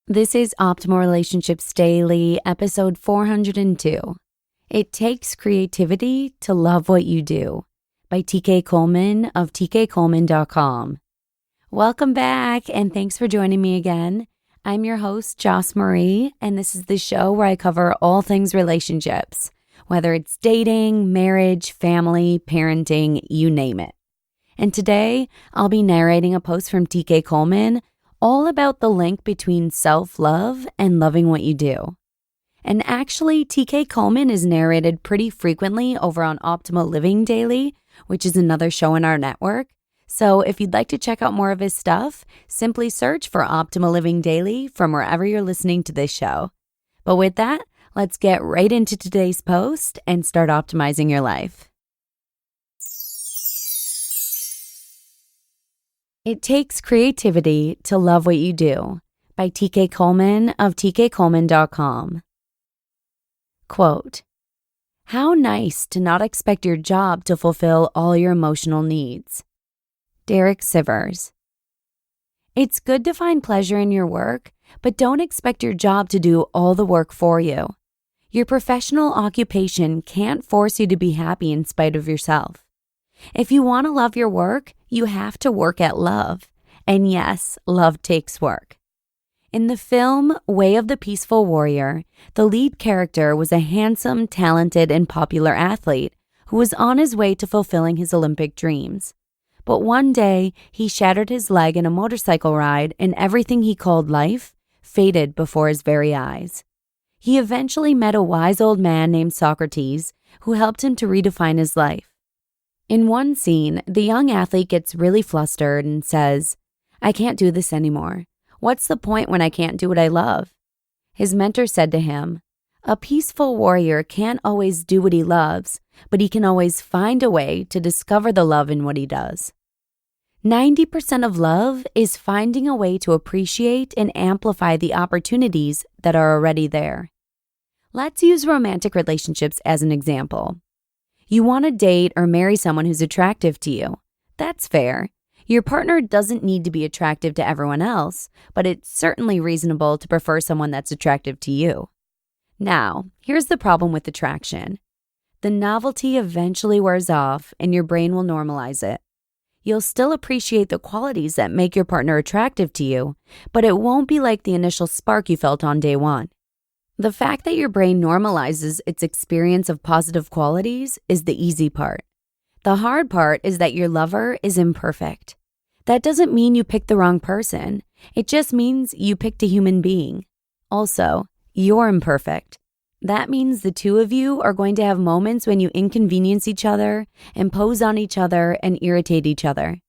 This is Optimal Relationships Daily, episode 402. It Takes Creativity to Love What You Do by TK Coleman of tkcoleman.com. Welcome back, and thanks for joining me again. I'm your host, Joss Marie, and this is the show where I cover all things relationships, whether it's dating, marriage, family, parenting, you name it. And today, I'll be narrating a post from TK Coleman all about the link between self-love and loving what you do. And actually, TK Coleman is narrated pretty frequently over on Optimal Living Daily, which is another show in our network. So if you'd like to check out more of his stuff, simply search for Optimal Living Daily from wherever you're listening to this show. But with that, let's get right into today's post and start optimizing your life. It Takes Creativity to Love What You Do by TK Coleman of tkcoleman.com. Quote, "How nice to not expect your job to fulfill all your emotional needs." Derek Sivers. It's good to find pleasure in your work, but don't expect your job to do all the work for you. Your professional occupation can't force you to be happy in spite of yourself. If you want to love your work, you have to work at love. And yes, love takes work. In the film Way of the Peaceful Warrior, the lead character was a handsome, talented, and popular athlete who was on his way to fulfilling his Olympic dreams. But one day, he shattered his leg in a motorcycle ride, and everything he called life faded before his very eyes. He eventually met a wise old man named Socrates who helped him to redefine his life. In one scene, the young athlete gets really flustered and says, "I can't do this anymore. What's the point when I can't do what I love?" His mentor said to him, "A peaceful warrior can't always do what he loves, but he can always find a way to discover the love in what he does." 90% of love is finding a way to appreciate and amplify the opportunities that are already there. Let's use romantic relationships as an example. You want to date or marry someone who's attractive to you. That's fair. Your partner doesn't need to be attractive to everyone else, but it's certainly reasonable to prefer someone that's attractive to you. Now, here's the problem with attraction. The novelty eventually wears off and your brain will normalize it. You'll still appreciate the qualities that make your partner attractive to you, but it won't be like the initial spark you felt on day one. The fact that your brain normalizes its experience of positive qualities is the easy part. The hard part is that your lover is imperfect. That doesn't mean you picked the wrong person. It just means you picked a human being. Also, you're imperfect. That means the two of you are going to have moments when you inconvenience each other, impose on each other, and irritate each other.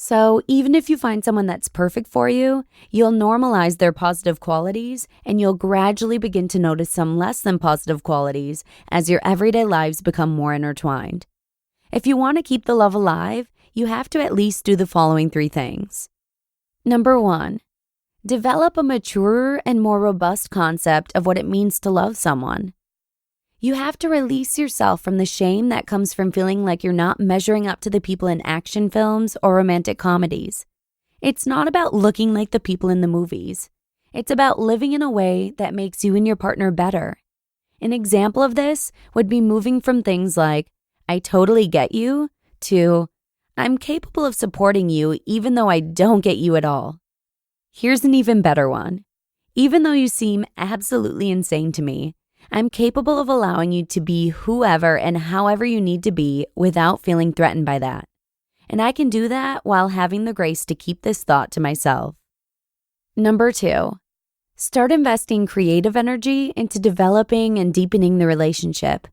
So even if you find someone that's perfect for you, you'll normalize their positive qualities and you'll gradually begin to notice some less than positive qualities as your everyday lives become more intertwined. If you want to keep the love alive, you have to at least do the following 3 things. Number 1, develop a maturer and more robust concept of what it means to love someone. You have to release yourself from the shame that comes from feeling like you're not measuring up to the people in action films or romantic comedies. It's not about looking like the people in the movies. It's about living in a way that makes you and your partner better. An example of this would be moving from things like, "I totally get you," to, "I'm capable of supporting you even though I don't get you at all." Here's an even better one. "Even though you seem absolutely insane to me, I'm capable of allowing you to be whoever and however you need to be without feeling threatened by that. And I can do that while having the grace to keep this thought to myself." Number 2, start investing creative energy into developing and deepening the relationship.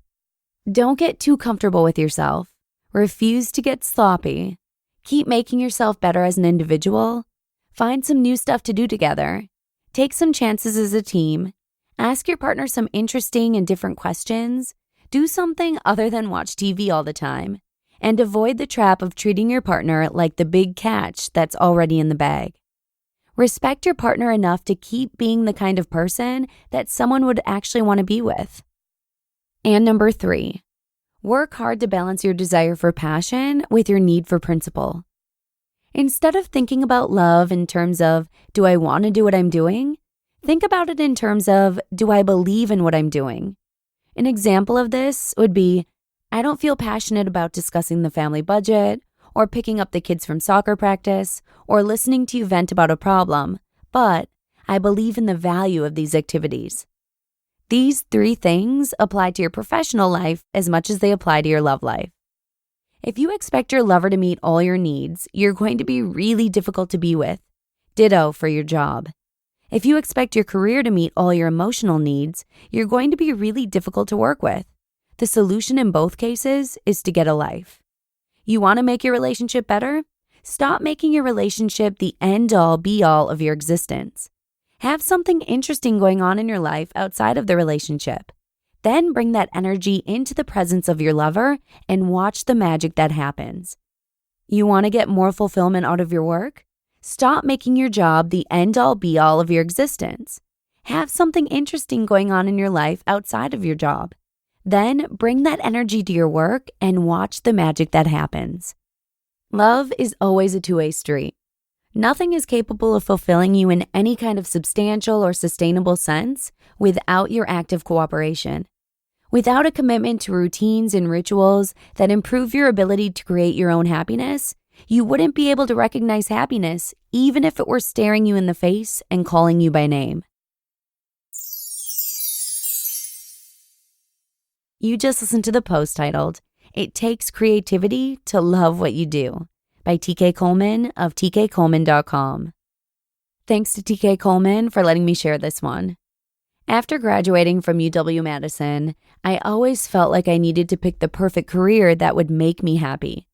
Don't get too comfortable with yourself. Refuse to get sloppy. Keep making yourself better as an individual. Find some new stuff to do together. Take some chances as a team. Ask your partner some interesting and different questions. Do something other than watch TV all the time. And avoid the trap of treating your partner like the big catch that's already in the bag. Respect your partner enough to keep being the kind of person that someone would actually want to be with. And number 3, work hard to balance your desire for passion with your need for principle. Instead of thinking about love in terms of, do I want to do what I'm doing? Think about it in terms of, do I believe in what I'm doing? An example of this would be, I don't feel passionate about discussing the family budget, or picking up the kids from soccer practice, or listening to you vent about a problem, but I believe in the value of these activities. These 3 things apply to your professional life as much as they apply to your love life. If you expect your lover to meet all your needs, you're going to be really difficult to be with. Ditto for your job. If you expect your career to meet all your emotional needs, you're going to be really difficult to work with. The solution in both cases is to get a life. You want to make your relationship better? Stop making your relationship the end-all, be-all of your existence. Have something interesting going on in your life outside of the relationship. Then bring that energy into the presence of your lover and watch the magic that happens. You want to get more fulfillment out of your work? Stop making your job the end-all, be-all of your existence. Have something interesting going on in your life outside of your job. Then bring that energy to your work and watch the magic that happens. Love is always a two-way street. Nothing is capable of fulfilling you in any kind of substantial or sustainable sense without your active cooperation. Without a commitment to routines and rituals that improve your ability to create your own happiness, you wouldn't be able to recognize happiness even if it were staring you in the face and calling you by name. You just listened to the post titled, "It Takes Creativity to Love What You Do" by TK Coleman of tkcoleman.com. Thanks to TK Coleman for letting me share this one. After graduating from UW-Madison, I always felt like I needed to pick the perfect career that would make me happy.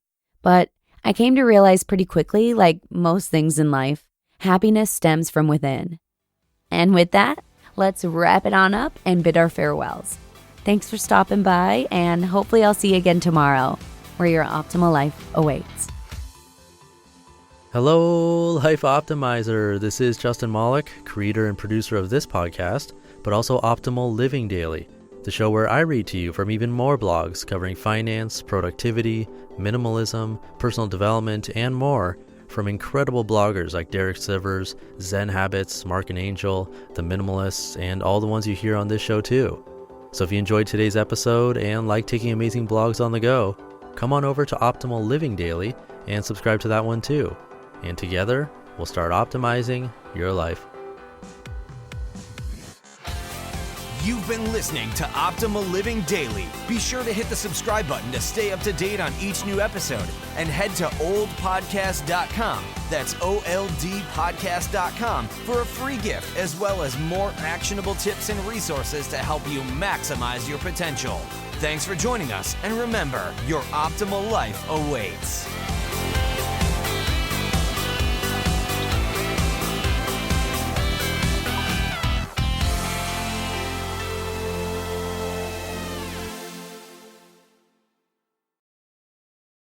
But I came to realize pretty quickly, like most things in life, happiness stems from within. And with that, let's wrap it on up and bid our farewells. Thanks for stopping by, and hopefully I'll see you again tomorrow, where your optimal life awaits. Hello, Life Optimizer. This is Justin Malik, creator and producer of this podcast, but also Optimal Living Daily, the show where I read to you from even more blogs covering finance, productivity, minimalism, personal development, and more from incredible bloggers like Derek Sivers, Zen Habits, Mark and Angel, The Minimalists, and all the ones you hear on this show too. So if you enjoyed today's episode and like taking amazing blogs on the go, come on over to Optimal Living Daily and subscribe to that one too. And together, we'll start optimizing your life. You've been listening to Optimal Living Daily. Be sure to hit the subscribe button to stay up to date on each new episode, and head to oldpodcast.com. That's OLDpodcast.com for a free gift, as well as more actionable tips and resources to help you maximize your potential. Thanks for joining us, and remember, your optimal life awaits.